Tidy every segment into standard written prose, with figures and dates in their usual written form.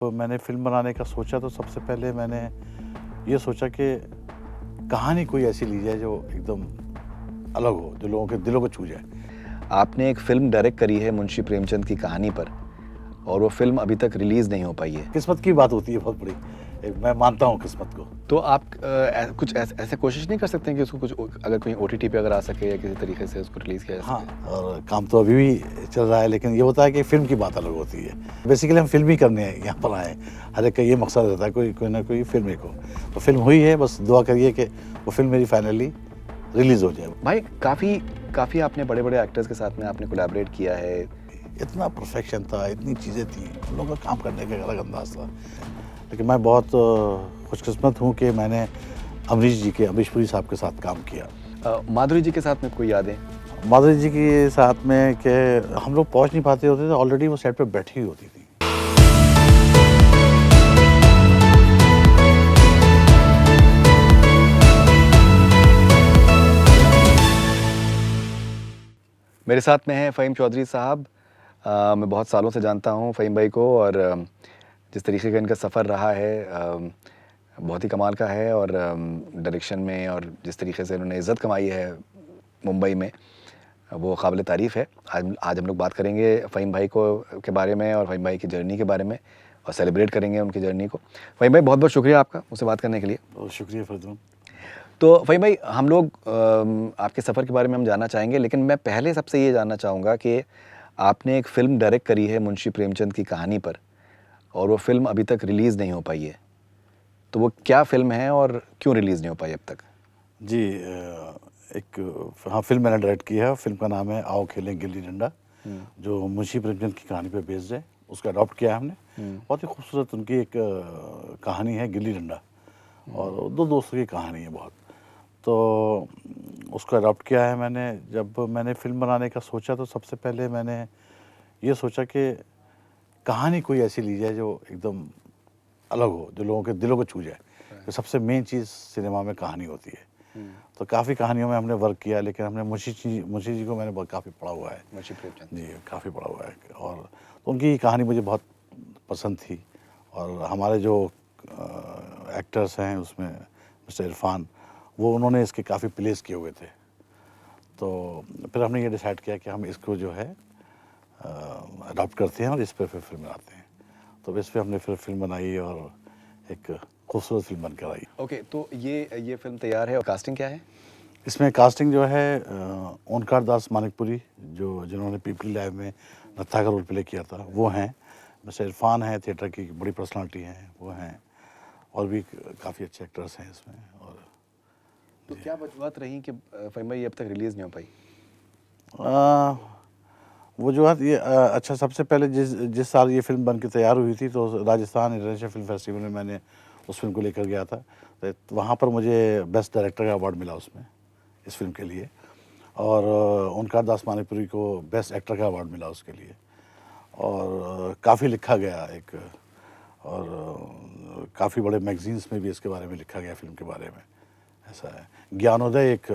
तो मैंने फ़िल्म बनाने का सोचा तो सबसे पहले मैंने ये सोचा कि कहानी कोई ऐसी ली जाए जो एकदम अलग हो, जो लोगों के दिलों को छू जाए। आपने एक फ़िल्म डायरेक्ट करी है मुंशी प्रेमचंद की कहानी पर और वो फ़िल्म अभी तक रिलीज़ नहीं हो पाई है। किस्मत की बात होती है बहुत बड़ी। मैं मानता हूँ किस्मत को। तो आप कुछ ऐसे कोशिश नहीं कर सकते हैं कि उसको कुछ अगर कहीं ओटीटी पे अगर आ सके या किसी तरीके से उसको रिलीज़ किया जा हाँ, सके? और काम तो अभी भी चल रहा है, लेकिन ये होता है कि फ़िल्म की बात अलग होती है। बेसिकली हम फ़िल्म ही करने यहाँ पर आए हैं। हर एक का ये मकसद रहता है कोई ना कोई फ़िल्म एक हो। तो फ़िल्म हुई है, बस दुआ करिए कि वो फ़िल्म मेरी फाइनली रिलीज़ हो जाए। भाई काफ़ी आपने बड़े-बड़े एक्टर्स के साथ में आपने कोलैबोरेट किया है। इतना परफेक्शन था, इतनी चीज़ें थी, उन लोगों का काम करने का एक अलग अंदाज़ था। लेकिन मैं बहुत खुशकिस्मत हूँ कि मैंने अमरीश पुरी साहब के साथ काम किया। माधुरी जी के साथ में कोई यादें? माधुरी जी के साथ में कि हम लोग पहुँच नहीं पाते होते थे, ऑलरेडी वो सेट पे बैठी ही होती थी। मेरे साथ में हैं फ़हीम चौधरी साहब। मैं बहुत सालों से जानता हूँ फ़हीम भाई को और जिस तरीके का इनका सफ़र रहा है बहुत ही कमाल का है और डायरेक्शन में और जिस तरीके से इन्होंने इज़्ज़त कमाई है मुंबई में, वो काबिल तारीफ़ है। आज हम लोग बात करेंगे फ़हीम भाई के बारे में और फ़हीम भाई की जर्नी के बारे में और सेलिब्रेट करेंगे उनकी जर्नी को। फ़हीम भाई बहुत-बहुत शुक्रिया आपका मुझसे बात करने के लिए। बहुत शुक्रिया फरदून। तो फ़हीम भाई हम लोग आपके सफ़र के बारे में हम जानना चाहेंगे, लेकिन मैं पहले सबसे ये जानना चाहूँगा कि आपने एक फ़िल्म डायरेक्ट करी है मुंशी प्रेमचंद की कहानी पर और वो फ़िल्म अभी तक रिलीज़ नहीं हो पाई है। तो वो क्या फ़िल्म है और क्यों रिलीज़ नहीं हो पाई अब तक? जी, हाँ, फ़िल्म मैंने डायरेक्ट की है। फ़िल्म का नाम है आओ खेलें गिल्ली डंडा, जो मुंशी प्रेमचंद की कहानी पे बेस्ड है। उसको अडॉप्ट किया है हमने। बहुत ही खूबसूरत उनकी एक कहानी है गिल्ली डंडा, और दो दोस्तों की कहानी है बहुत। तो उसको अडॉप्ट किया है मैंने। जब मैंने फ़िल्म बनाने का सोचा तो सबसे पहले मैंने ये सोचा कि कहानी कोई ऐसी ली जाए जो एकदम अलग हो, जो लोगों के दिलों को छू जाए। तो सबसे मेन चीज़ सिनेमा में कहानी होती है। तो काफ़ी कहानियों में हमने वर्क किया, लेकिन हमने मुंशी जी को मैंने काफ़ी पढ़ा हुआ है। मुंशी प्रेमचंद। जी, काफ़ी पढ़ा हुआ है, और उनकी कहानी मुझे बहुत पसंद थी। और हमारे जो एक्टर्स हैं उसमें मिस्टर इरफान, वो उन्होंने इसके काफ़ी प्लेस किए हुए थे। तो फिर हमने ये डिसाइड किया कि हम इसको जो है अडॉप्ट करते हैं और इस पे फिर फ़िल्म बनाते हैं। तो इस पे हमने फिर फ़िल्म बनाई और एक खूबसूरत फ़िल्म बनकर आई। ओके, तो ये फ़िल्म तैयार है और कास्टिंग क्या है? इसमें कास्टिंग जो है ओंकार दास मानिकपुरी, जिन्होंने पीपली लाइव में नत्था का रोल प्ले किया था, वो हैं। मिस्टर इरफान हैं, थिएटर की बड़ी पर्सनालिटी हैं, वो हैं। और भी काफ़ी अच्छे एक्टर्स हैं इसमें। और तो क्या वजूहत रही कि फ़हीम भाई ये अब तक रिलीज़ नहीं हो पाई? अ, वजूहत ये अच्छा, सबसे पहले जिस जिस साल ये फ़िल्म बन के तैयार हुई थी, तो राजस्थान इंटरनेशनल फ़िल्म फेस्टिवल में मैंने उस फ़िल्म को लेकर गया था। तो वहाँ पर मुझे बेस्ट डायरेक्टर का अवार्ड मिला उसमें, इस फ़िल्म के लिए। और ओंकार दास मानिकपुरी को बेस्ट एक्टर का अवार्ड मिला उसके लिए। और काफ़ी लिखा गया एक, और काफ़ी बड़े मैगज़ीन्स में भी इसके बारे में लिखा गया, फ़िल्म के बारे में। ऐसा है। ज्ञानोदय एक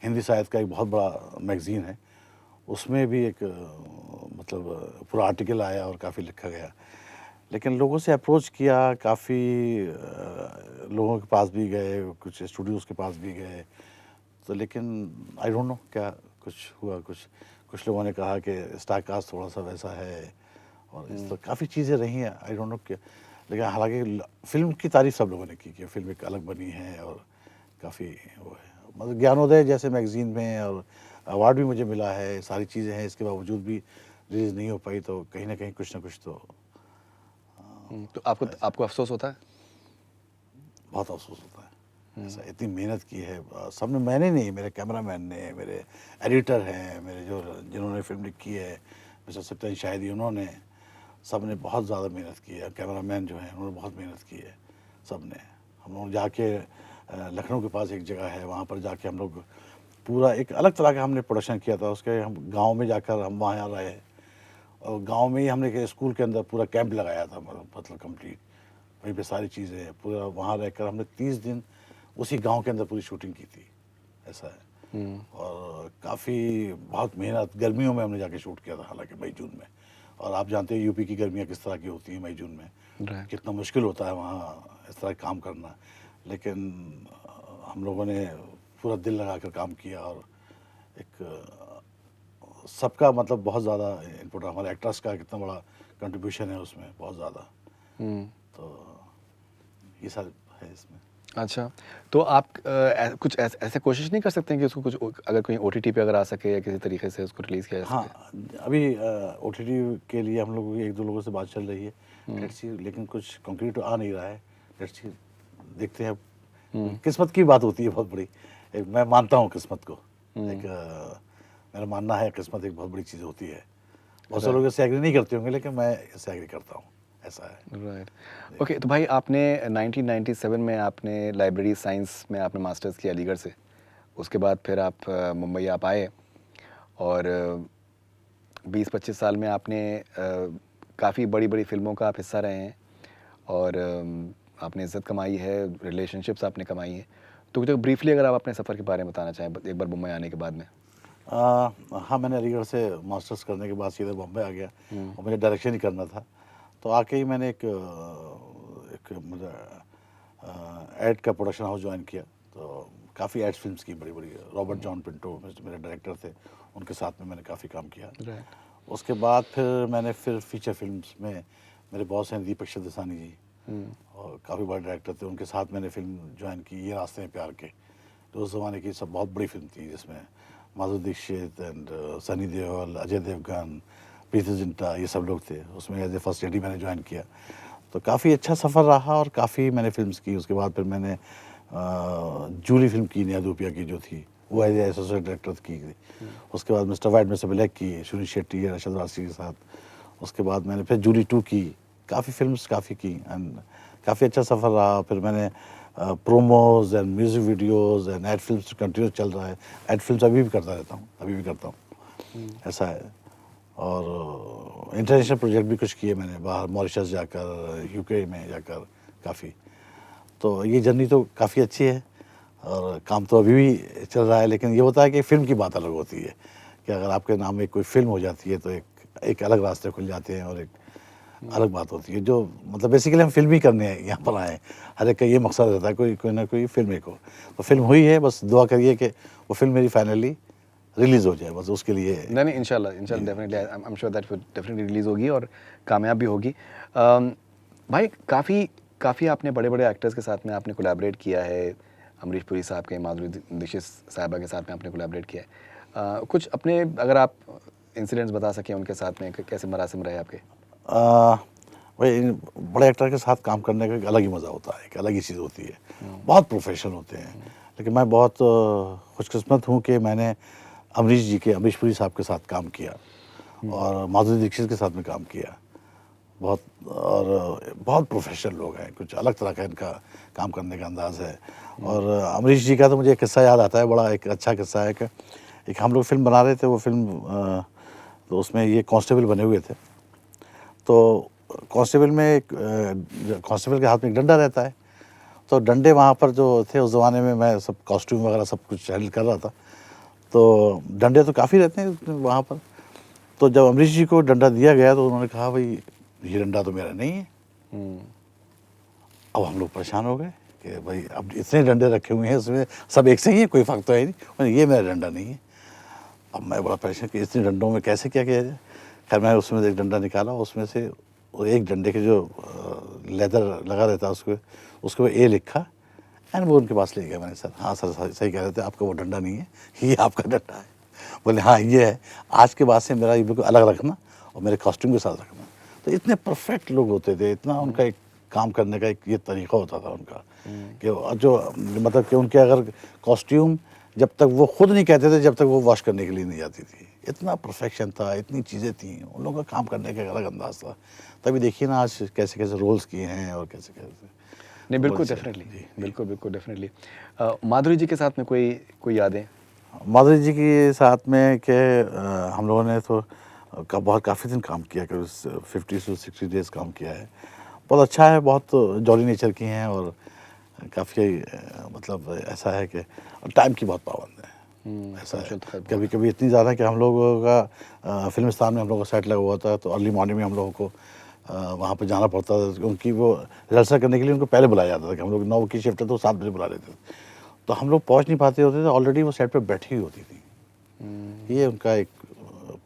हिंदी साहित्य का एक बहुत बड़ा मैगज़ीन है, उसमें भी एक मतलब पूरा आर्टिकल आया और काफ़ी लिखा गया। लेकिन लोगों से अप्रोच किया, काफ़ी लोगों के पास भी गए, कुछ स्टूडियोज़ के पास भी गए। तो लेकिन आई डोंट नो क्या कुछ हुआ। कुछ लोगों ने कहा कि स्टार कास्ट थोड़ा-सा वैसा है, और इस तरह काफ़ी चीज़ें रही हैं, आई डोंट नो क्या। लेकिन हालाँकि फ़िल्म की तारीफ़ सब लोगों ने की कि फ़िल्म एक अलग बनी है और काफ़ी वो है। मतलब ज्ञानोदय जैसे मैगज़ीन में और अवार्ड भी मुझे मिला है, सारी चीज़ें हैं, इसके बावजूद भी रिलीज़ नहीं हो पाई, तो कहीं न कहीं कुछ न कुछ तो तो आपको अफ़सोस होता है? बहुत अफ़सोस होता है। ऐसा इतनी मेहनत की है, सबने, मैंने नहीं, मेरे कैमरामैन ने, मेरे एडिटर हैं, मेरे जो जिन्होंने फ़िल्म लिखी है, मिस्टर सत्येंद्र शाहिदी, उन्होंने, सब ने बहुत ज़्यादा मेहनत की है। कैमरामैन जो हैं उन्होंने बहुत मेहनत की है, सब ने। हम लोग जाके लखनऊ के पास एक जगह है, वहाँ पर जाके हम लोग पूरा एक अलग तरह का हमने प्रोडक्शन किया था। उसके हम गाँव में जाकर हम वहाँ रहे, और गाँव में ही हमने एक स्कूल के अंदर पूरा कैंप लगाया था, मतलब कंप्लीट। वहीं पे सारी चीज़ें पूरा वहाँ रहकर हमने 30 दिन उसी गांव के अंदर पूरी शूटिंग की थी। ऐसा है। और काफ़ी बहुत मेहनत, गर्मियों में हमने जाके शूट किया था, हालांकि मई जून में। और आप जानते हैं यूपी की गर्मियाँ किस तरह की होती हैं मई जून में, राइट। कितना मुश्किल होता है वहाँ इस तरह काम करना। लेकिन हम लोगों ने पूरा दिल लगाकर काम किया और एक सबका मतलब बहुत ज़्यादा इनपुट, हमारे एक्टर्स का कितना बड़ा कंट्रीब्यूशन है उसमें, बहुत ज़्यादा। तो ये सब है इसमें। अच्छा, तो आप कुछ ऐसे कोशिश नहीं कर सकते हैं कि उसको कुछ अगर कोई ओटीटी पे अगर आ सके या किसी तरीके से उसको रिलीज़ किया जा सके? हाँ, अभी ओटीटी के लिए हम लोगों की एक दो लोगों से बात चल रही है, लेट्स सी, लेकिन कुछ कंक्रीट आ नहीं रहा है। लेट्स सी, देखते हैं। किस्मत की बात होती है बहुत बड़ी। मैं मानता हूँ किस्मत को। एक मेरा मानना है किस्मत एक बहुत बड़ी चीज़ होती है। बहुत से लोग इससे एग्री नहीं करते होंगे, लेकिन मैं इससे एग्री करता हूँ, ऐसा है। राइट। ओके, तो भाई आपने 1997 में आपने लाइब्रेरी साइंस में आपने मास्टर्स किया अलीगढ़ से। उसके बाद फिर आप मुंबई आप आए और 20-25 साल में आपने काफ़ी बड़ी-बड़ी फ़िल्मों का आप हिस्सा रहे हैं और आपने इज़्ज़त कमाई है, रिलेशनशिप्स आपने कमाई हैं। तो मुझे ब्रीफली अगर आप अपने सफ़र के बारे में बताना चाहें एक बार मुंबई आने के बाद में। हाँ, मैंने अलीगढ़ से मास्टर्स करने के बाद सीधे बॉम्बे आ गया और मुझे डायरेक्शन ही करना था। तो आके ही मैंने एक मतलब एड का प्रोडक्शन हाउस ज्वाइन किया। तो काफ़ी एड्स फिल्म्स की बड़ी बड़ी। रॉबर्ट जॉन पिंटो मेरे डायरेक्टर थे, उनके साथ में मैंने काफ़ी काम किया। राइट। उसके बाद फिर मैंने फीचर फिल्म्स में, मेरे बॉस हैं दीपक शिवदसानी जी, और काफ़ी बड़े डायरेक्टर थे, उनके साथ मैंने फिल्म ज्वाइन की, ये रास्ते हैं प्यार के। तो उस ज़माने की सब बहुत बड़ी फिल्म थी, जिसमें माधुरी दीक्षित एंड सनी देओल, अजय देवगन, प्रीति जिंटा, ये सब लोग थे उसमें। एज ए फर्स्ट एडी मैंने ज्वाइन किया। तो काफ़ी अच्छा सफ़र रहा और काफ़ी मैंने फिल्म्स की। उसके बाद फिर मैंने जूली फिल्म की, नया धूपिया की जो थी, वो एज ए एसोसिएट डायरेक्टर की थी। उसके बाद मिस्टर वाइट में से ब्लैक की, सुनील शेट्टी और अरशद वारसी के साथ। उसके बाद मैंने फिर जूली 2 की, काफ़ी फिल्म्स काफ़ी की एंड काफ़ी अच्छा सफ़र रहा। फिर मैंने promos and music videos and ad films continue चल रहा है। एड फिल्म्स अभी भी करता रहता हूँ, अभी भी करता हूँ, ऐसा है। और इंटरनेशनल प्रोजेक्ट भी कुछ किए मैंने, बाहर मॉरिशस जाकर, यूके में जाकर काफ़ी। तो ये जर्नी तो काफ़ी अच्छी है और काम तो अभी भी चल रहा है। लेकिन ये होता है कि फ़िल्म की बात अलग होती है कि अगर आपके नाम में कोई फ़िल्म हो जाती है तो एक अलग रास्ते खुल जाते हैं और एक अलग बात होती है। जो मतलब बेसिकली हम फिल्म ही करने हैं, यहाँ पर आए हैं। हर एक का ये मकसद रहता है कोई ना कोई फिल्म एक हो। तो फिल्म हुई है, बस दुआ करिए कि वो फिल्म मेरी फाइनली रिलीज़ हो जाए, बस उसके लिए। नहीं, इंशाल्लाह definitely I am sure that definitely release होगी और कामयाब भी होगी। भाई काफ़ी आपने बड़े-बड़े एक्टर्स के साथ में आपने कोलैबोरेट किया है। अमरीश पुरी साहब के, माधुरी दीक्षित साहिबा के साथ में आपने कोलैबोरेट किया है। कुछ अपने अगर आप इंसिडेंट्स बता सकें उनके साथ में कैसे मरासिम रहे आपके? भाई बड़े एक्टर के साथ काम करने का एक अलग ही मज़ा होता है, एक अलग ही चीज़ होती है। बहुत प्रोफेशनल होते हैं। लेकिन मैं बहुत खुशकिस्मत हूँ कि मैंने अमरीश पुरी साहब के साथ काम किया और माधुरी दीक्षित के साथ में काम किया। बहुत प्रोफेशनल लोग हैं, कुछ अलग तरह का इनका काम करने का अंदाज़ है। और अमरीश जी का तो मुझे एक किस्सा याद आता है, बड़ा एक अच्छा किस्सा है कि एक हम लोग फिल्म बना रहे थे, वो फिल्म तो उसमें ये कांस्टेबल बने हुए थे। तो कांस्टेबल में कांस्टेबल के हाथ में एक डंडा रहता है। तो डंडे वहाँ पर जो थे उस ज़माने में, मैं सब कॉस्ट्यूम वगैरह सब कुछ हैंडल कर रहा था। तो डंडे तो काफ़ी रहते हैं वहाँ पर। तो जब अमरीश जी को डंडा दिया गया तो उन्होंने कहा, भाई ये डंडा तो मेरा नहीं है। अब हम लोग परेशान हो गए कि भाई अब इतने डंडे रखे हुए हैं, उसमें सब एक से ही है, कोई फ़र्क तो है नहीं। ये मेरा डंडा नहीं है। अब मैं बड़ा परेशान कि इतने डंडों में कैसे क्या किया जाए। खैर मैं उसमें से एक डंडा निकाला, उसमें से वो एक डंडे के जो लेदर लगा रहता है उसके ऊपर ए लिखा एंड वो उनके पास ले गया। मैंने, सर हाँ सर सही कह रहे थे, आपका वो डंडा नहीं है, ये आपका डंडा है। बोले हाँ ये है, आज के बाद से मेरा ये बिल्कुल अलग रखना और मेरे कॉस्ट्यूम के साथ रखना। तो इतने परफेक्ट लोग होते थे, इतना उनका एक काम करने का एक ये तरीका होता था उनका कि जो मतलब कि उनके अगर कॉस्ट्यूम जब तक वो खुद नहीं कहते थे, जब तक वो वॉश करने के लिए नहीं जाती थी। इतना परफेक्शन था, इतनी चीज़ें थी, उन लोगों का काम करने का एक अलग अंदाज था। तभी देखिए ना आज कैसे कैसे रोल्स किए हैं और कैसे कैसे। नहीं, बिल्कुल डेफिनेटली, बिल्कुल डेफिनेटली। माधुरी जी के साथ में कोई यादें? माधुरी जी के साथ में कि हम लोगों ने तो काफ़ी दिन काम किया, करीब 50 से 60 डेज़ काम किया है। बहुत अच्छा है, बहुत जॉली नेचर की हैं और काफ़ी मतलब ऐसा है कि टाइम की बहुत पाबंद है। ऐसा है। कमर्शियल तो खैर बहुत कभी कभी इतनी ज़्यादा कि हम लोगों का फिल्मिस्तान में हम लोगों का सेट लगा हुआ था, तो अर्ली मॉर्निंग में हम लोगों को वहाँ पे जाना पड़ता था, क्योंकि वो रिहर्सल करने के लिए उनको पहले बुलाया जाता था कि हम लोग 9 की शिफ्ट है तो 7 बजे बुला लेते थे, तो हम लोग पहुँच नहीं पाते होते थे, ऑलरेडी वो सेट पे बैठी हुई होती थी। ये उनका एक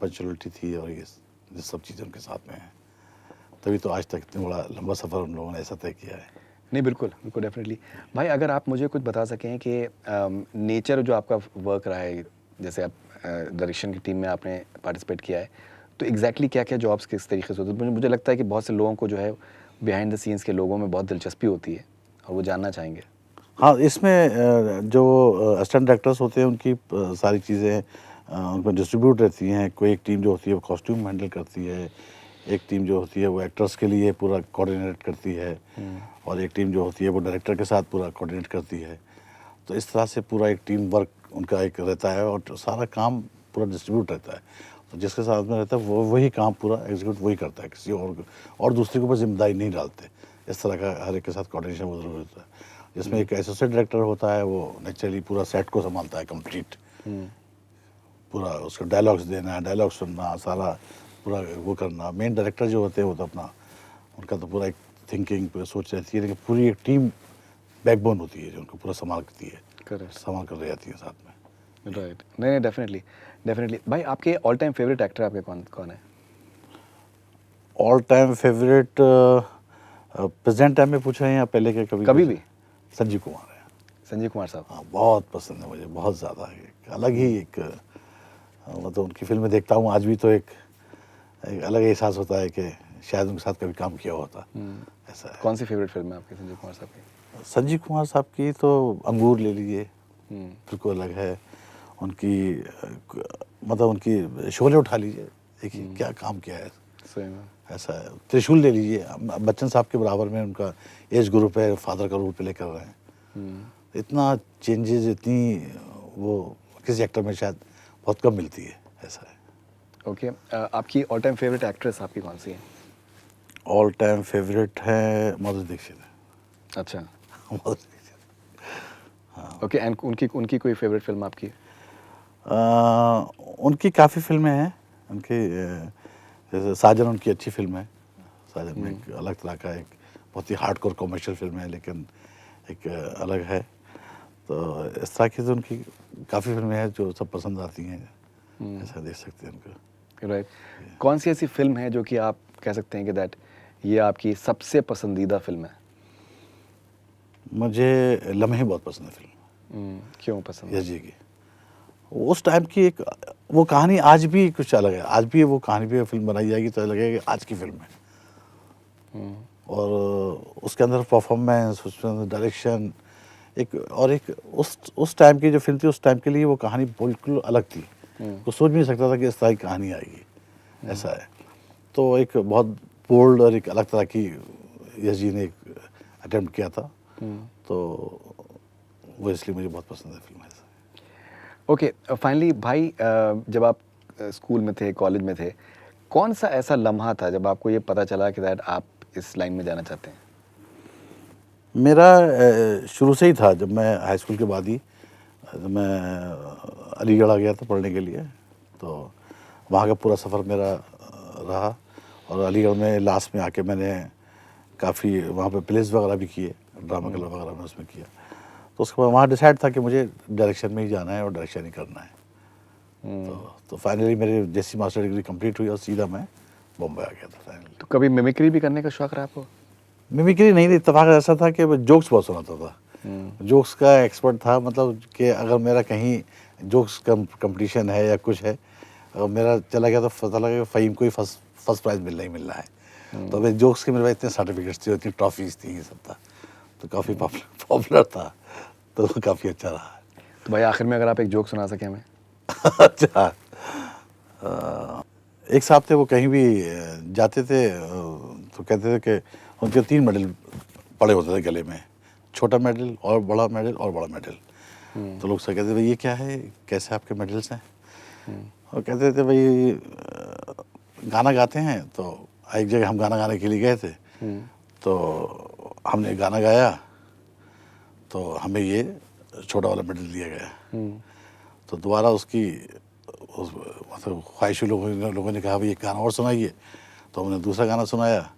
पंचुअलिटी थी, और ये सब चीज़ें उनके साथ में है, तभी तो आज तक इतना बड़ा लंबा सफ़र उन लोगों ने ऐसा तय किया है। नहीं, बिल्कुल, बिल्कुल डेफ़िनेटली। भाई अगर आप मुझे कुछ बता सकें कि नेचर जो आपका वर्क रहा है, जैसे आप डायरेक्शन की टीम में आपने पार्टिसिपेट किया है, तो एग्ज़ैक्टली क्या-क्या जॉब्स किस तरीके से होते हैं? मुझे लगता है कि बहुत से लोगों को जो है बिहाइंड द सीन्स के लोगों में बहुत दिलचस्पी होती है और वो जानना चाहेंगे। हाँ, इसमें जो असिस्टेंट डायरेक्टर्स होते हैं उनकी सारी चीज़ें उनमें डिस्ट्रीब्यूट रहती हैं। कोई एक टीम जो होती है वो कॉस्ट्यूम हैंडल करती है, एक टीम जो होती है वो एक्टर्स के लिए पूरा कोऑर्डिनेट करती है, और एक टीम जो होती है वो डायरेक्टर के साथ पूरा कोऑर्डिनेट करती है। तो इस तरह से पूरा एक टीम वर्क उनका एक रहता है, और सारा काम पूरा डिस्ट्रीब्यूट रहता है। तो जिसके साथ में रहता है वो वही काम पूरा एग्जीक्यूट वही करता है, किसी और दूसरे के ऊपर जिम्मेदारी नहीं डालते। इस तरह का हर एक के साथ कोऑर्डिनेशन वो ज़रूरी होता है। जिसमें एक एसोसिएट डायरेक्टर होता है, वो नेचुरली पूरा सेट को संभालता है कंप्लीट, पूरा उसको डायलॉग्स देना, डायलॉग सुनना, सारा पूरा वो करना। मेन डायरेक्टर जो होते हैं वो तो अपना उनका तो पूरा एक थिंकिंग पूरा सोच रहती है, लेकिन पूरी एक टीम बैकबोन होती है जो उनको पूरा संभालती है, करेक्ट, संभाल कर रह जाती है साथ में। राइट। नहीं, डेफ़िनेटली, डेफ़िनेटली। भाई आपके ऑल टाइम फ़ेवरेट एक्टर आपके कौन है? All time favourite present time में पूछ रहे हैं या पहले के कभी कभी पूछे? भी? संजीव कुमार है। संजीव कुमार साहब। हाँ, बहुत पसंद है मुझे, बहुत ज़्यादा। एक अलग ही एक मतलब उनकी फिल्में देखता हूँ आज भी, तो एक अलग एहसास होता है कि शायद उनके साथ कभी काम किया होता, ऐसा है। कौन सी फ़ेवरेट फ़िल्म है आपकी संजीव कुमार साहब की? संजीव कुमार साहब की तो अंगूर ले लीजिए, हुँ, बिल्कुल अलग है। उनकी मतलब उनकी शोले उठा लीजिए, देखिए क्या काम किया है, सही में। ऐसा है। त्रिशूल ले लीजिए, बच्चन साहब के बराबर में उनका एज ग्रुप है, फादर का रोल प्ले कर रहे हैं। इतना चेंजेस, इतनी वो किसी एक्टर में शायद बहुत कम मिलती है, ऐसा है। ओके, आपकी ऑल टाइम फ़ेवरेट एक्ट्रेस आपकी कौन सी है? ऑल टाइम फेवरेट है माधुरी दीक्षित है। अच्छा, माधुरी दीक्षित। ओके, एंड उनकी कोई फ़ेवरेट फ़िल्म आपकी? उनकी काफ़ी फिल्में हैं उनकी, जैसे साजन उनकी अच्छी फिल्म है। साजन में एक अलग तरह का एक बहुत ही हार्डकोर कमर्शियल फिल्म है, लेकिन एक अलग है। तो इस तरह की तो उनकी काफ़ी फिल्में हैं जो सब पसंद आती हैं, ऐसा देख सकते हैं उनको। राइट। कौन सी ऐसी फ़िल्म है जो कि आप कह सकते हैं कि दैट ये आपकी सबसे पसंदीदा फ़िल्म है? मुझे लम्हे बहुत पसंद है फिल्म, क्यों पसंद है? यस जी की। उस टाइम की एक वो कहानी आज भी कुछ अलग है। आज भी वो कहानी पे फिल्म बनाई जाएगी तो लगेगा कि आज की फिल्म है। और उसके अंदर परफॉर्मेंस, उसके अंदर डायरेक्शन, एक उस टाइम की जो फिल्म थी, उस टाइम के लिए वो कहानी बिल्कुल अलग थी। तो सोच भी नहीं सकता था कि इस तरह की कहानी आएगी, ऐसा है। तो एक बहुत बोल्ड और एक अलग तरह की यस जी ने एक अटेम्प्ट किया था, तो वो इसलिए मुझे बहुत पसंद है फिल्म, ऐसा। ओके, फाइनली भाई, जब आप स्कूल में थे, कॉलेज में थे, कौन सा ऐसा लम्हा था जब आपको ये पता चला कि दैट आप इस लाइन में जाना चाहते हैं? मेरा शुरू से ही था। जब मैं हाई स्कूल के बाद ही जब मैं अलीगढ़ आ गया था पढ़ने के लिए, तो वहाँ का पूरा सफ़र मेरा रहा। और अलीगढ़ में लास्ट में आके मैंने काफ़ी वहाँ पे प्लेस वगैरह भी किए, ड्रामा क्लब वगैरह में उसमें किया। तो उसके बाद वहाँ डिसाइड था कि मुझे डायरेक्शन में ही जाना है और डायरेक्शन ही करना है। तो फाइनली मेरी जैसी मास्टर डिग्री कंप्लीट हुई और सीधा मैं बॉम्बे आ गया था फाइनली। तो कभी मिमिक्री भी करने का शौक रहा आपको? मिमिक्री नहीं थी, इत्तेफाक ऐसा था कि मैं जोक्स बहुत सुनाता था। जोक्स का एक्सपर्ट था, मतलब कि अगर मेरा कहीं जोक्स कंपटीशन है या कुछ है, अगर मेरा चला गया तो पता लगा कि फ़हीम को ही फर्स्ट प्राइज़ मिलना ही मिलना है। तो मैं जोक्स के मेरे पास इतने सर्टिफिकेट्स थे, इतनी ट्रॉफीज़ थी, ये सब था, तो काफ़ी पॉपुलर था, तो काफ़ी अच्छा रहा। तो भाई आखिर में अगर आप एक जोक सुना सकें हमें? अच्छा, एक साहब थे, वो कहीं भी जाते थे तो कहते थे कि उनके 3 मेडल पड़े होते थे गले में, छोटा मेडल और बड़ा मेडल और बड़ा मेडल। तो लोग सब कहते थे भाई ये क्या है, कैसे आपके मेडल्स हैं? और कहते थे भाई गाना गाते हैं। तो एक जगह हम गाना गाने के लिए गए थे, तो हमने गाना गाया, तो हमें ये छोटा वाला मेडल दिया गया। तो दोबारा उसकी मतलब ख्वाहिशी लोगों ने कहा भाई एक गाना और सुनाइए, तो हमने दूसरा गाना सुनाया,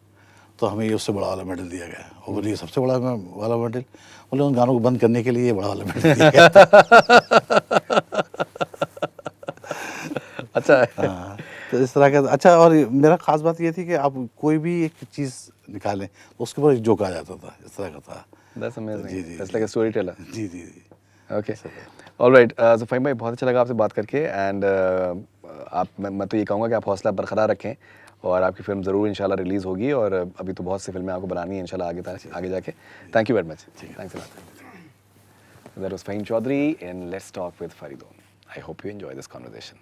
तो हमें ये उससे बड़ा वाला मेडल दिया गया। वो बोले ये सबसे बड़ा वाला मेडल? बोले उन गानों को बंद करने के लिए ये बड़ा वाला मेडल दिया गया। अच्छा है। हाँ, तो इस तरह का। अच्छा, और मेरा ख़ास बात ये थी कि आप कोई भी एक चीज़ निकालें तो उसके ऊपर एक जोक आ जाता था, इस तरह का था। That's amazing. जी, जी, That's जी। like a storyteller. जी, जी, जी। ओके, ऐसा था। ऑलराइट। सो फ़हीम भाई, बहुत अच्छा लगा आपसे बात करके। एंड आप, मैं तो ये कहूँगा कि आप हौसला बरकरार रखें और आपकी फ़िल्म ज़रूर इंशाल्लाह रिलीज़ होगी। और अभी तो बहुत सी फ़िल्में आपको बनानी है इंशाल्लाह आगे जाके। Thank you very much. Thanks a lot. That was Faheem Chaudhry in let's talk with Faridoon. I hope you enjoy this conversation.